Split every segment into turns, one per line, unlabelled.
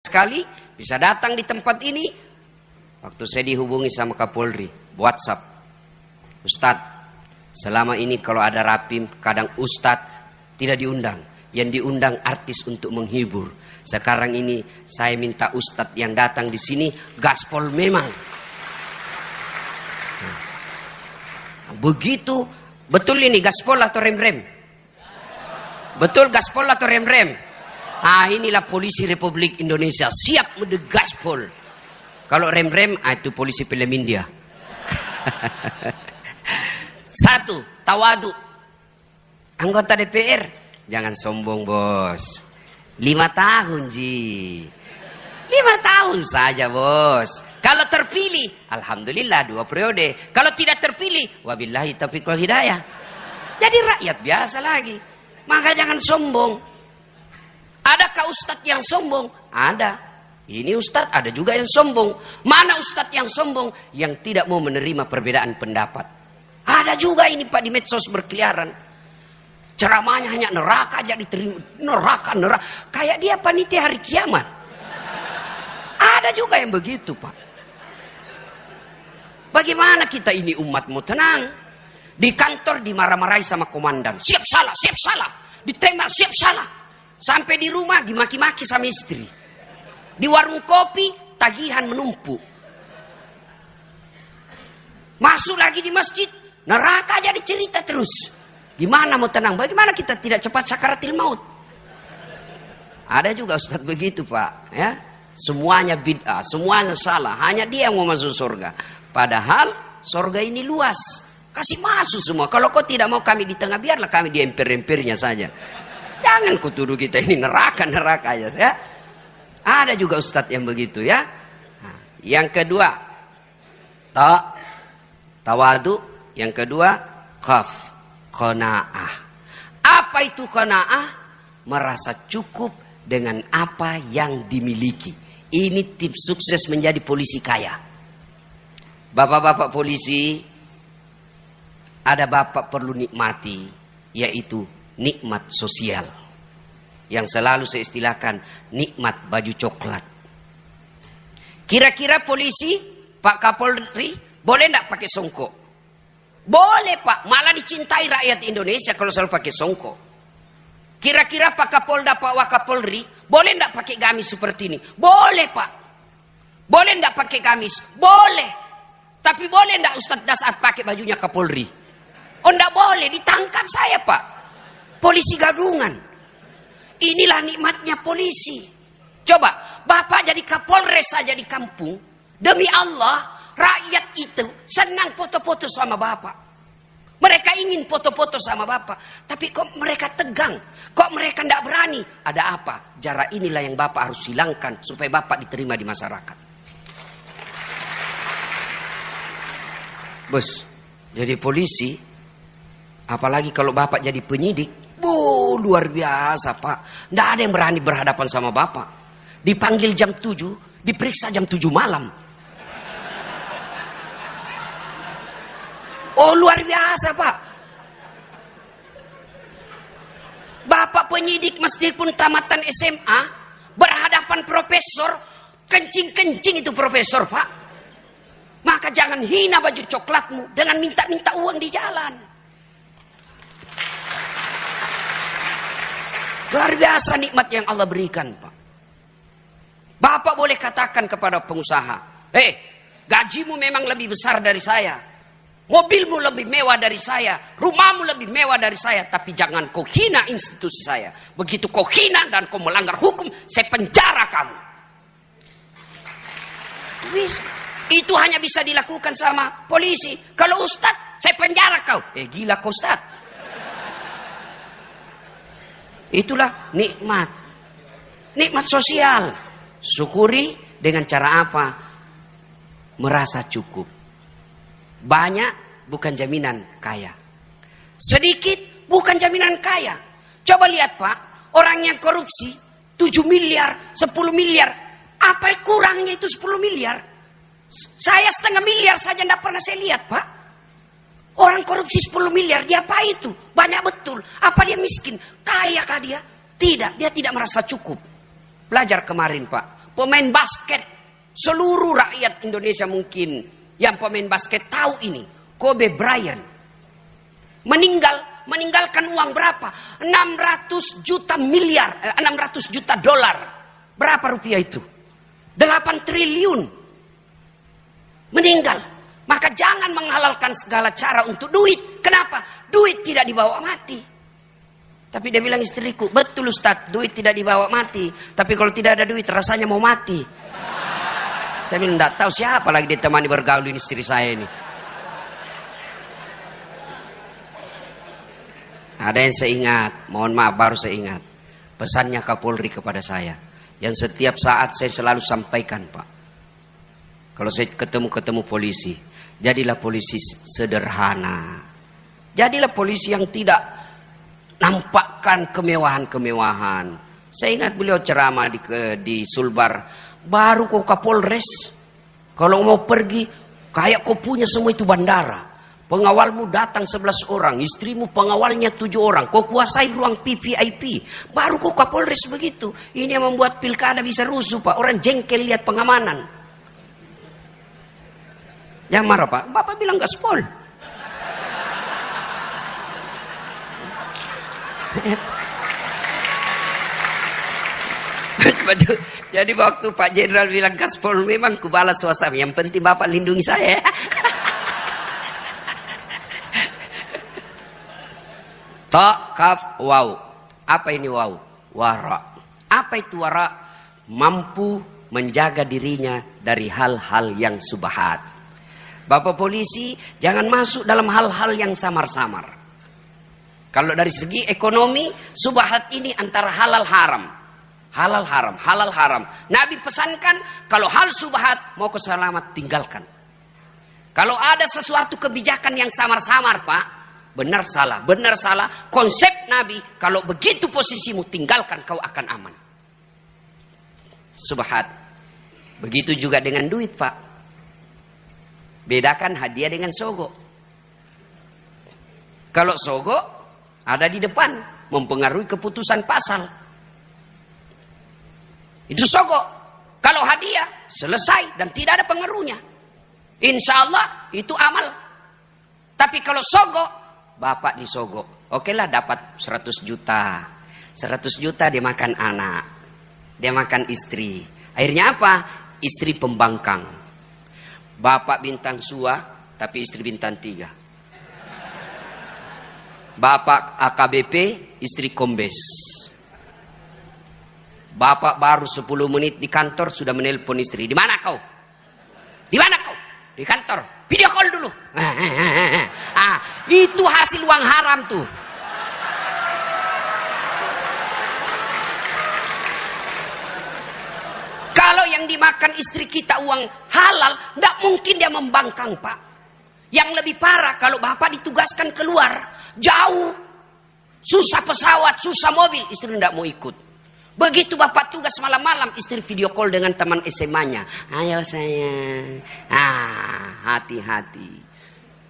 sekali bisa datang di tempat ini. Waktu saya dihubungi sama Kapolri, WhatsApp, Ustadz, selama ini kalau ada rapim, kadang Ustadz tidak diundang. Yang diundang artis untuk menghibur. Sekarang ini saya minta Ustadz yang datang di sini gaspol memang. Begitu, betul ini gaspol atau rem-rem? Betul gaspol atau rem-rem? Ah, inilah polisi Republik Indonesia, siap gaspol. Kalau rem-rem, itu polisi film India. Satu, tawadu. Anggota DPR, jangan sombong bos. 5 tahun Ji. 5 tahun saja bos. Kalau terpilih, alhamdulillah 2 periode. Kalau tidak terpilih, wabillahi taufiq wal hidayah. Jadi rakyat biasa lagi. Maka jangan sombong. Adakah ustadz yang sombong? Ada. Ini ustadz, ada juga yang sombong. Mana ustadz yang sombong? Yang tidak mau menerima perbedaan pendapat. Ada juga ini Pak di medsos berkeliaran. Ceramahnya hanya neraka aja diterima. Neraka. Kayak dia panitia hari kiamat. Ada juga yang begitu Pak. Bagaimana kita ini umat mau tenang? Di kantor dimarah-marahi sama komandan. Siap salah. Ditembak, siap salah. Sampai di rumah dimaki-maki sama istri. Di warung kopi tagihan menumpuk. Masuk lagi di masjid, neraka aja dicerita terus. Gimana mau tenang? Bagaimana kita tidak cepat sakaratil maut? Ada juga ustaz begitu Pak, ya. Semuanya bid'ah, semuanya salah. Hanya dia yang mau masuk surga. Padahal surga ini luas. Kasih masuk semua. Kalau kau tidak mau kami di tengah, biarlah kami di emper-empernya saja. Jangan kau tuduh kita ini neraka aja, ya. Ada juga ustadz yang begitu, ya. Nah, yang kedua, tawadu. Yang kedua, qanaah. Apa itu qanaah? Merasa cukup dengan apa yang dimiliki. Ini tips sukses menjadi polisi kaya. Bapak-bapak polisi, ada bapak perlu nikmati, yaitu nikmat sosial. Yang selalu saya istilahkan nikmat baju coklat. Kira-kira polisi, Pak Kapolri, boleh enggak pakai songkok? Boleh Pak, malah dicintai rakyat Indonesia kalau selalu pakai songkok. Kira-kira Pak Kapolda, Pak Wakapolri, boleh enggak pakai gamis seperti ini? Boleh Pak. Boleh enggak pakai gamis? Boleh. Tapi boleh enggak Ustadz Dasat pakai bajunya Kapolri? Oh enggak boleh, ditangkap saya Pak. Polisi gadungan. Inilah nikmatnya polisi. Coba, Bapak jadi Kapolres saja di kampung. Demi Allah, rakyat itu senang foto-foto sama Bapak. Mereka ingin foto-foto sama Bapak. Tapi kok mereka tegang? Kok mereka tidak berani? Ada apa? Jarak inilah yang Bapak harus hilangkan supaya Bapak diterima di masyarakat. Bos, jadi polisi, apalagi kalau Bapak jadi penyidik, luar biasa Pak. Tidak ada yang berani berhadapan sama Bapak. Dipanggil jam 7, diperiksa jam 7 malam. Oh luar biasa Pak. Bapak penyidik meskipun tamatan SMA, berhadapan profesor, kencing-kencing itu profesor Pak. Maka jangan hina baju coklatmu dengan minta-minta uang di jalan. Luar biasa nikmat yang Allah berikan Pak. Bapak boleh katakan kepada pengusaha, gajimu memang lebih besar dari saya. Mobilmu lebih mewah dari saya. Rumahmu lebih mewah dari saya. Tapi jangan kau hina institusi saya. Begitu kau hina dan kau melanggar hukum, saya penjara kamu. Bisa. Itu hanya bisa dilakukan sama polisi. Kalau ustadz, saya penjara kau. Gila kau ustadz. Itulah nikmat. Nikmat sosial. Syukuri dengan cara apa? Merasa cukup. Banyak bukan jaminan kaya. Sedikit bukan jaminan kaya. Coba lihat Pak, orang yang korupsi 7 miliar, 10 miliar. Apa kurangnya itu 10 miliar? Saya 1,5 miliar saja tidak pernah saya lihat Pak. Orang korupsi 10 miliar, dia apa itu? Banyak betul. Apa dia miskin? Kaya kah dia? Tidak, dia tidak merasa cukup. Belajar kemarin Pak. pemain basket. Seluruh rakyat Indonesia mungkin yang pemain basket tahu ini. Kobe Bryant meninggalkan uang berapa? 600 juta dolar. Berapa rupiah itu? 8 triliun. Meninggal. Maka jangan menghalalkan segala cara untuk duit. Kenapa? Duit tidak dibawa mati. Tapi dia bilang istriku, betul Ustaz, duit tidak dibawa mati. Tapi kalau tidak ada duit rasanya mau mati. Saya bilang, tidak tahu siapa lagi ditemani bergaul ini istri saya ini. Ada yang saya ingat, mohon maaf baru saya ingat. Pesannya Kapolri kepada saya. Yang setiap saat saya selalu sampaikan, Pak. Kalau saya ketemu polisi, jadilah polisi sederhana. Jadilah polisi yang tidak nampakkan kemewahan-kemewahan. Saya ingat beliau ceramah di Sulbar. Baru kau Kapolres. Kalau mau pergi, kayak kau punya semua itu bandara. Pengawalmu datang 11 orang, istrimu pengawalnya 7 orang. Kau kuasai ruang VIP. Baru kau Kapolres begitu. Ini yang membuat pilkada bisa rusuh, Pak. Orang jengkel lihat pengamanan. Jangan marah, Pak. Bapak bilang gaspol. Jadi waktu Pak Jenderal bilang gaspol, memang kubalas suasana. Yang penting Bapak lindungi saya. Ta, kaf, waw. Apa ini waw? Wara. Apa itu wara? Mampu menjaga dirinya dari hal-hal yang subhat. Bapak polisi jangan masuk dalam hal-hal yang samar-samar. Kalau dari segi ekonomi, subhat ini antara halal haram. Halal haram, halal haram. Nabi pesankan, kalau hal subhat, mau keselamat tinggalkan. Kalau ada sesuatu kebijakan yang samar-samar, Pak, benar salah. Konsep Nabi, kalau begitu posisimu, tinggalkan, kau akan aman. Subhat. Begitu juga dengan duit, Pak. Bedakan hadiah dengan sogo. Kalau sogo, ada di depan, mempengaruhi keputusan pasal. Itu sogo. Kalau hadiah, selesai dan tidak ada pengaruhnya. Insya Allah itu amal. Tapi kalau sogo, bapak disogo. Oke lah dapat 100 juta. 100 juta dia makan anak. Dia makan istri. Akhirnya apa? Istri pembangkang. Bapak bintang 2, tapi istri bintang 3. Bapak AKBP, istri kombes. Bapak baru 10 menit di kantor sudah menelpon istri. Di mana kau? Di mana kau? Di kantor. Video call dulu. Itu hasil uang haram tuh. Kalau yang dimakan istri kita uang halal, tidak mungkin dia membangkang, Pak. Yang lebih parah kalau bapak ditugaskan keluar jauh, susah pesawat, susah mobil, istri tidak mau ikut. Begitu bapak tugas malam-malam, istri video call dengan teman SMA-nya. Ayo sayang. Hati-hati.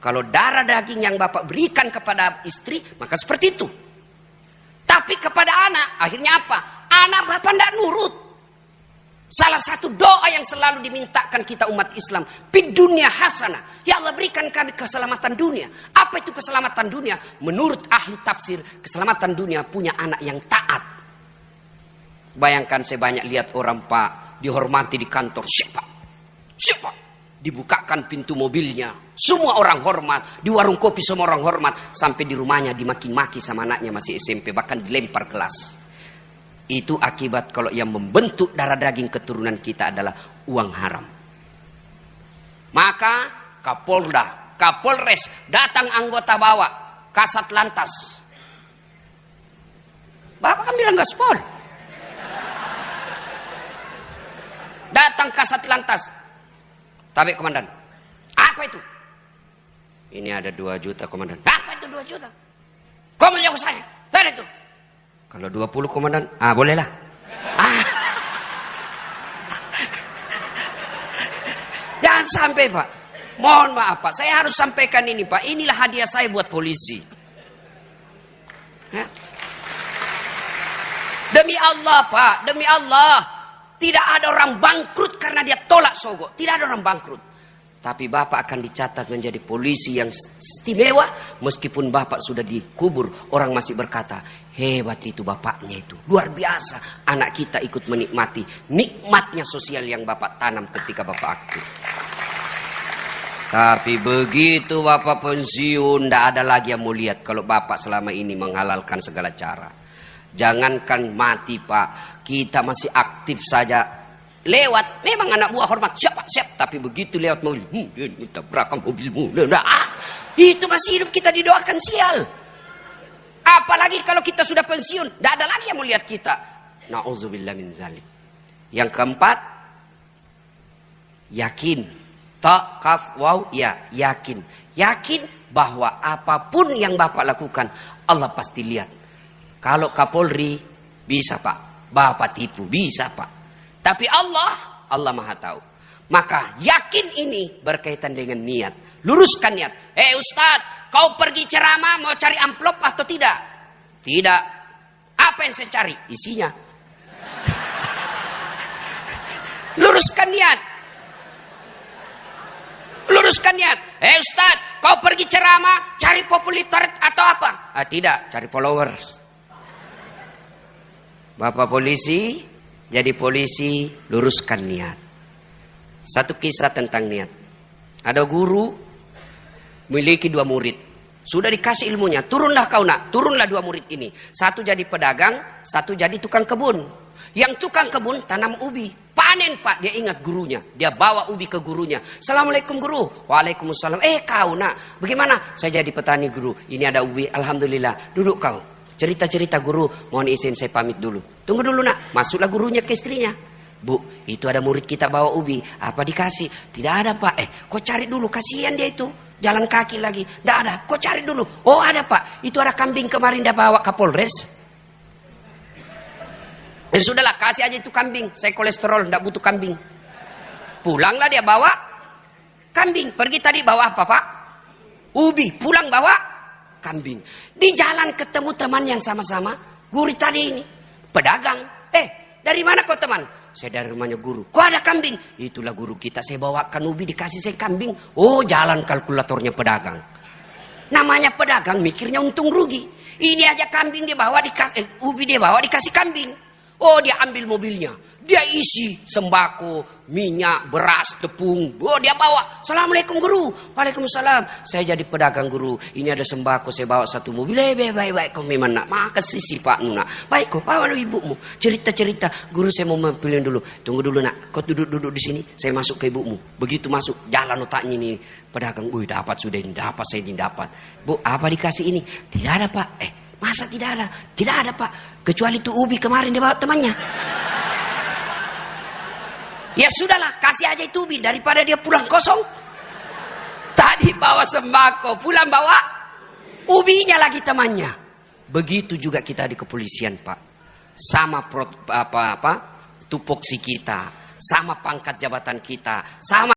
Kalau darah daging yang bapak berikan kepada istri, maka seperti itu. Tapi kepada anak, akhirnya apa? Anak bapak tidak nurut. Salah satu doa yang selalu dimintakan kita umat Islam, fid dunya hasanah. Ya Allah berikan kami keselamatan dunia. Apa itu keselamatan dunia? Menurut ahli tafsir, keselamatan dunia punya anak yang taat. Bayangkan saya banyak lihat orang, Pak, dihormati di kantor. Siapa? Dibukakan pintu mobilnya. Semua orang hormat. Di warung kopi semua orang hormat. Sampai di rumahnya dimaki-maki sama anaknya masih SMP. Bahkan dilempar kelas. Itu akibat kalau yang membentuk darah daging keturunan kita adalah uang haram. Maka Kapolda, Kapolres, datang anggota bawa, Kasat Lantas. Bapak kan bilang gaspol. Datang Kasat Lantas. Tapi komandan, apa itu? Ini ada 2 juta komandan. Apa itu 2 juta? Kau menjauh saya. Lihat itu. Kalau 20 komandan, bolehlah. Jangan sampai, Pak. Mohon maaf, Pak. Saya harus sampaikan ini, Pak. Inilah hadiah saya buat polisi. Demi Allah, Pak. Demi Allah. Tidak ada orang bangkrut karena dia tolak sogok. Tidak ada orang bangkrut. Tapi Bapak akan dicatat menjadi polisi yang istimewa. Meskipun Bapak sudah dikubur, orang masih berkata, hebat itu bapaknya itu. Luar biasa. Anak kita ikut menikmati nikmatnya sosial yang Bapak tanam ketika Bapak aktif. Tapi begitu Bapak pensiun, tidak ada lagi yang mau lihat kalau Bapak selama ini menghalalkan segala cara. Jangankan mati Pak, kita masih aktif saja. Lewat, memang anak buah hormat, siap, tapi begitu lewat mobil, dia tabrakan mobilmu, itu masih hidup kita didoakan sial. Apalagi kalau kita sudah pensiun, tidak ada lagi yang mau lihat kita. Na'udzubillah min zalik. Yang keempat, yakin. Ta, kaf, waw, ya, yakin. Yakin bahwa apapun yang Bapak lakukan, Allah pasti lihat. Kalau Kapolri, bisa Pak. Bapak tipu, bisa Pak. Tapi Allah Maha tahu. Maka yakin ini berkaitan dengan niat. Luruskan niat. Ustadz, kau pergi ceramah mau cari amplop atau tidak? Tidak. Apa yang saya cari? Isinya. Luruskan niat. Luruskan niat. Ustadz, kau pergi ceramah cari popularitas atau apa? Tidak, cari followers. Bapak polisi, jadi polisi, luruskan niat. Satu kisah tentang niat. Ada guru memiliki 2 murid. Sudah dikasih ilmunya. Turunlah kau nak. Turunlah 2 murid ini. Satu jadi pedagang, satu jadi tukang kebun. Yang tukang kebun tanam ubi. Panen Pak. Dia ingat gurunya. Dia bawa ubi ke gurunya. Assalamualaikum guru. Waalaikumsalam. Kau nak. Bagaimana? Saya jadi petani guru. Ini ada ubi. Alhamdulillah. Duduk kau. Cerita-cerita guru. Mohon izin saya pamit dulu. Tunggu dulu nak. Masuklah gurunya ke istrinya. Bu, itu ada murid kita bawa ubi. Apa dikasih? Tidak ada Pak. Kau cari dulu. Kasihan dia itu. Jalan kaki lagi. Tidak ada. Kau cari dulu. Oh ada Pak. Itu ada kambing kemarin dia bawa Kapolres. Sudahlah. Kasih aja itu kambing. Saya kolesterol. Tidak butuh kambing. Pulanglah dia bawa kambing. Pergi tadi bawa apa Pak? Ubi. Pulang bawa kambing. Di jalan ketemu teman yang sama-sama. Guru tadi ini. Pedagang. Dari mana kau teman? Saya dari rumahnya guru. Kok ada kambing? Itulah guru kita. Saya bawakan ubi dikasih saya kambing. Oh jalan kalkulatornya pedagang. Namanya pedagang mikirnya untung rugi. Ini aja kambing dia bawa ubi dia bawa dikasih kambing. Oh dia ambil mobilnya. Dia isi sembako, minyak, beras, tepung. Oh dia bawa. Assalamualaikum guru. Waalaikumsalam. Saya jadi pedagang guru. Ini ada sembako. Saya bawa 1 mobil. Baik. Kau memang nak. Makasih si Pak Nuna. Baik kau bawa ibumu. Cerita. Guru saya mau pilih dulu. Tunggu dulu nak. Kau duduk di sini. Saya masuk ke ibumu. Begitu masuk. Jalan otaknya ini. Pedagang. Dapat sudah ini. Dapat saya ini dapat. Bu apa dikasih ini? Tidak ada Pak. Masa tidak ada? Tidak ada Pak. Kecuali itu ubi kemarin dia bawa temannya. Ya sudahlah, kasih aja itu ubi daripada dia pulang kosong. Tadi bawa sembako, pulang bawa ubinya lagi temannya. Begitu juga kita di kepolisian Pak. Sama tupoksi kita, sama pangkat jabatan kita, sama